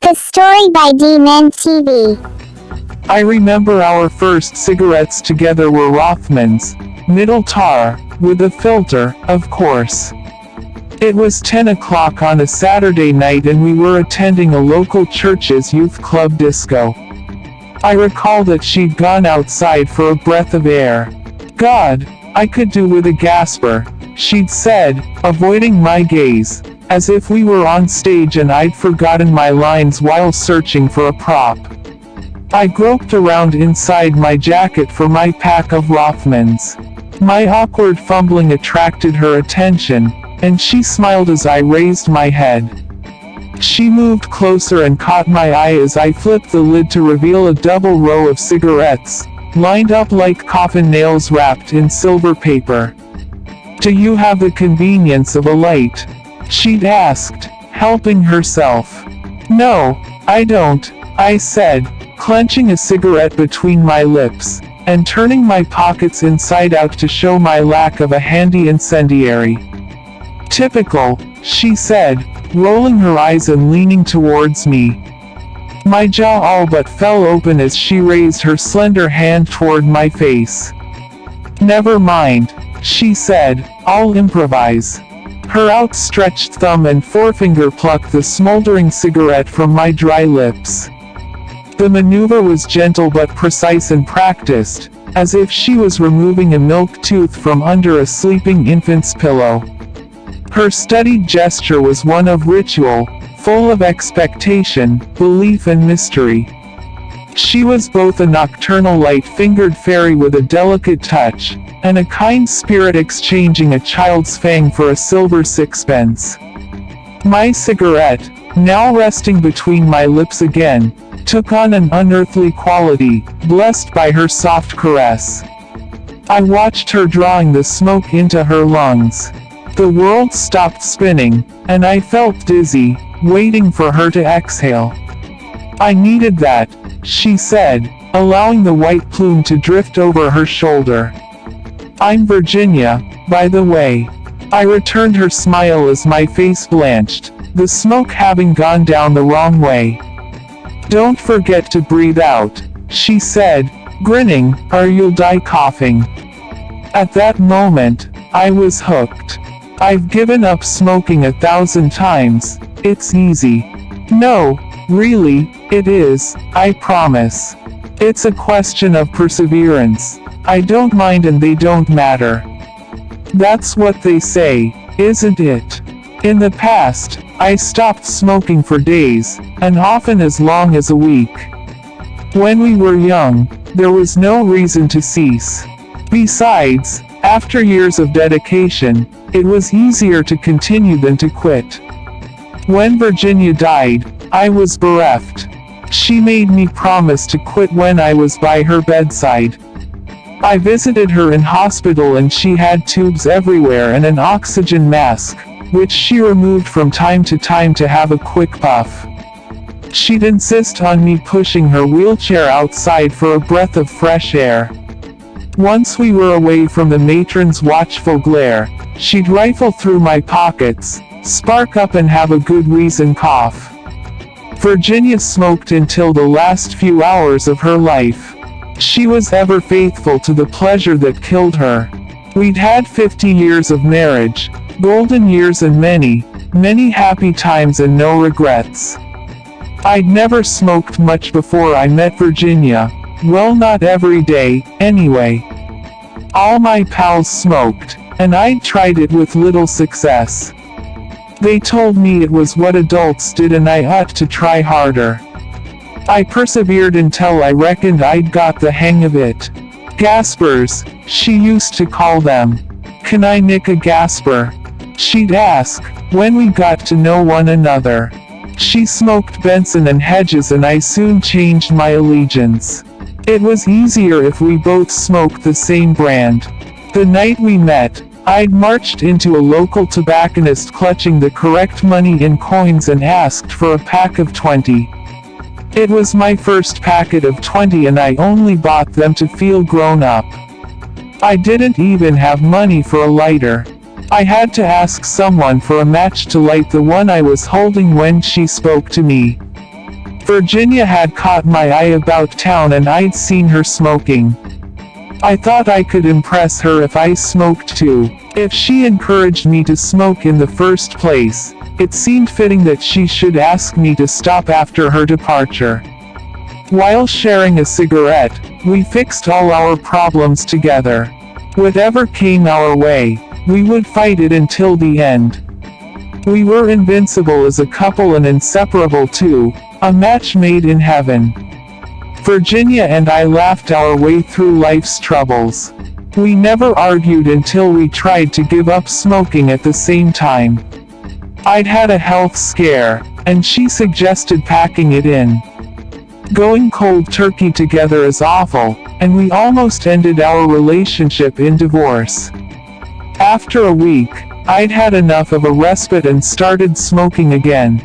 The story by D-Men TV. I remember our first cigarettes together were Rothmans, middle tar, with a filter, of course. It was 10 o'clock on a Saturday night and we were attending a local church's youth club disco. I recall that she'd gone outside for a breath of air. God, I could do with a gasper, she'd said, avoiding my gaze, as if we were on stage and I'd forgotten my lines while searching for a prop. I groped around inside my jacket for my pack of Rothmans. My awkward fumbling attracted her attention, and she smiled as I raised my head. She moved closer and caught my eye as I flipped the lid to reveal a double row of cigarettes, lined up like coffin nails wrapped in silver paper. "Do you have the convenience of a light?" she'd asked, helping herself. "No, I don't," I said, clenching a cigarette between my lips, and turning my pockets inside out to show my lack of a handy incendiary. "Typical," she said, rolling her eyes and leaning towards me. My jaw all but fell open as she raised her slender hand toward my face. "Never mind," she said, "I'll improvise." Her outstretched thumb and forefinger plucked the smoldering cigarette from my dry lips. The maneuver was gentle but precise and practiced, as if she was removing a milk tooth from under a sleeping infant's pillow. Her studied gesture was one of ritual, full of expectation, belief and mystery. She was both a nocturnal light-fingered fairy with a delicate touch, and a kind spirit exchanging a child's fang for a silver sixpence. My cigarette, now resting between my lips again, took on an unearthly quality, blessed by her soft caress. I watched her drawing the smoke into her lungs. The world stopped spinning, and I felt dizzy, waiting for her to exhale. "I needed that," she said, allowing the white plume to drift over her shoulder. "I'm Virginia, by the way." I returned her smile as my face blanched, the smoke having gone down the wrong way. "Don't forget to breathe out," she said, grinning, "or you'll die coughing." At that moment, I was hooked. I've given up smoking 1,000 times, it's easy. No, really, it is, I promise. It's a question of perseverance. I don't mind and they don't matter. That's what they say, isn't it? In the past, I stopped smoking for days, and often as long as a week. When we were young, there was no reason to cease. Besides, after years of dedication, it was easier to continue than to quit. When Virginia died, I was bereft. She made me promise to quit when I was by her bedside. I visited her in hospital and she had tubes everywhere and an oxygen mask, which she removed from time to time to have a quick puff. She'd insist on me pushing her wheelchair outside for a breath of fresh air. Once we were away from the matron's watchful glare, she'd rifle through my pockets, spark up and have a good reason cough. Virginia smoked until the last few hours of her life. She was ever faithful to the pleasure that killed her. We'd had 50 years of marriage, golden years and many, many happy times and no regrets. I'd never smoked much before I met Virginia, well not every day, anyway. All my pals smoked, and I'd tried it with little success. They told me it was what adults did and I ought to try harder. I persevered until I reckoned I'd got the hang of it. Gaspers, she used to call them. "Can I nick a gasper?" she'd ask, when we got to know one another. She smoked Benson and Hedges and I soon changed my allegiance. It was easier if we both smoked the same brand. The night we met, I'd marched into a local tobacconist clutching the correct money in coins and asked for a pack of 20. It was my first packet of 20 and I only bought them to feel grown up. I didn't even have money for a lighter. I had to ask someone for a match to light the one I was holding when she spoke to me. Virginia had caught my eye about town and I'd seen her smoking. I thought I could impress her if I smoked too. If she encouraged me to smoke in the first place, it seemed fitting that she should ask me to stop after her departure. While sharing a cigarette, we fixed all our problems together. Whatever came our way, we would fight it until the end. We were invincible as a couple and inseparable too, a match made in heaven. Virginia and I laughed our way through life's troubles. We never argued until we tried to give up smoking at the same time. I'd had a health scare, and she suggested packing it in. Going cold turkey together is awful, and we almost ended our relationship in divorce. After a week, I'd had enough of a respite and started smoking again.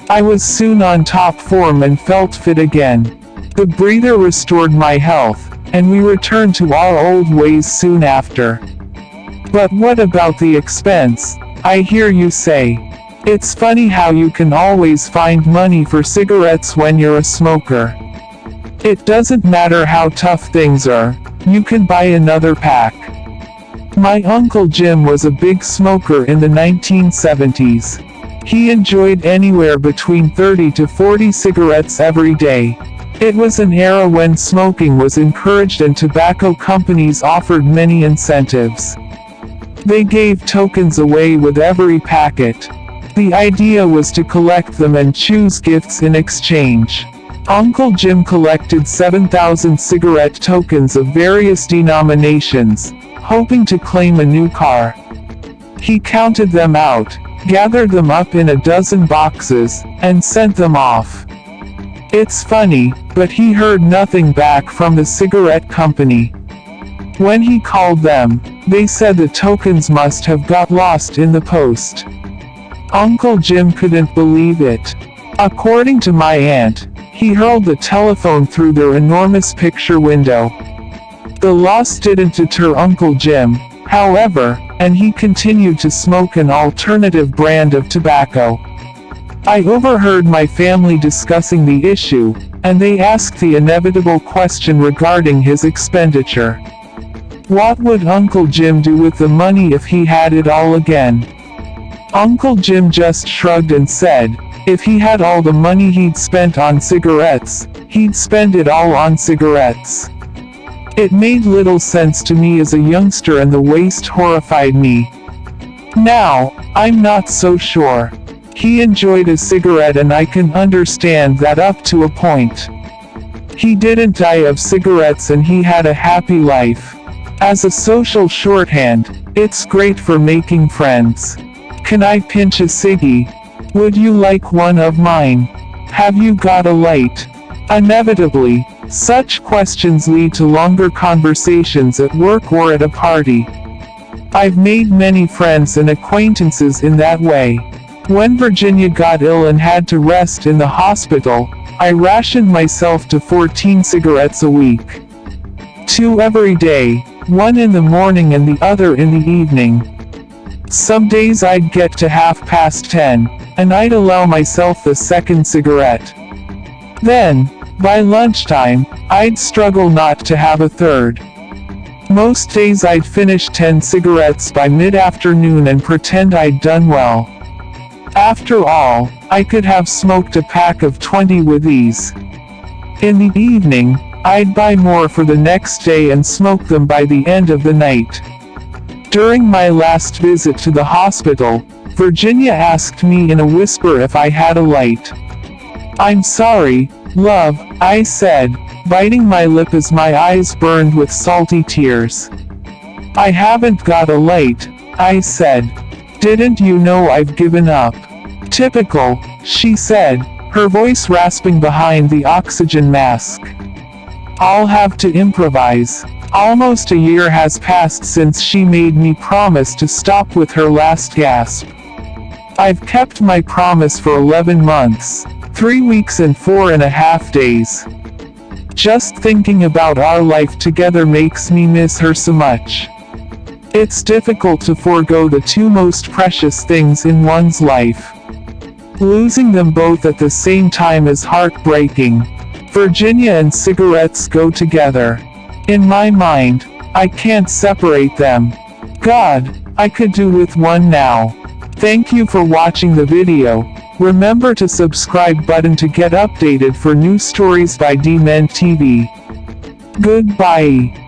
I was soon on top form and felt fit again. The breather restored my health, and we returned to our old ways soon after. But what about the expense? I hear you say. It's funny how you can always find money for cigarettes when you're a smoker. It doesn't matter how tough things are, you can buy another pack. My Uncle Jim was a big smoker in the 1970s. He enjoyed anywhere between 30 to 40 cigarettes every day. It was an era when smoking was encouraged and tobacco companies offered many incentives. They gave tokens away with every packet. The idea was to collect them and choose gifts in exchange. Uncle Jim collected 7,000 cigarette tokens of various denominations, hoping to claim a new car. He counted them out, gathered them up in a dozen boxes, and sent them off. It's funny, but he heard nothing back from the cigarette company. When he called them, they said the tokens must have got lost in the post. Uncle Jim couldn't believe it. According to my aunt, he hurled the telephone through their enormous picture window. The loss didn't deter Uncle Jim, however, and he continued to smoke an alternative brand of tobacco. I overheard my family discussing the issue, and they asked the inevitable question regarding his expenditure. What would Uncle Jim do with the money if he had it all again? Uncle Jim just shrugged and said, if he had all the money he'd spent on cigarettes, he'd spend it all on cigarettes. It made little sense to me as a youngster and the waste horrified me. Now, I'm not so sure. He enjoyed a cigarette and I can understand that up to a point. He didn't die of cigarettes and he had a happy life. As a social shorthand, it's great for making friends. Can I pinch a ciggy? Would you like one of mine? Have you got a light? Inevitably, such questions lead to longer conversations at work or at a party. I've made many friends and acquaintances in that way. When Virginia got ill and had to rest in the hospital, I rationed myself to 14 cigarettes a week. 2 every day, 1 in the morning and the other in the evening. Some days I'd get to 10:30, and I'd allow myself the second cigarette. Then, by lunchtime, I'd struggle not to have a third. Most days I'd finish 10 cigarettes by mid-afternoon and pretend I'd done well. After all, I could have smoked a pack of 20 with ease. In the evening, I'd buy more for the next day and smoke them by the end of the night. During my last visit to the hospital, Virginia asked me in a whisper if I had a light. I'm sorry, love, I said, biting my lip as my eyes burned with salty tears. I haven't got a light, I said. Didn't you know I've given up? Typical, she said, her voice rasping behind the oxygen mask. I'll have to improvise. Almost a year has passed since she made me promise to stop with her last gasp. I've kept my promise for 11 months, 3 weeks and 4.5 days. Just thinking about our life together makes me miss her so much. It's difficult to forego the 2 most precious things in one's life. Losing them both at the same time is heartbreaking. Virginia and cigarettes go together. In my mind, I can't separate them. God, I could do with one now. Thank you for watching the video. Remember to subscribe button to get updated for new stories by D-Men TV. Goodbye.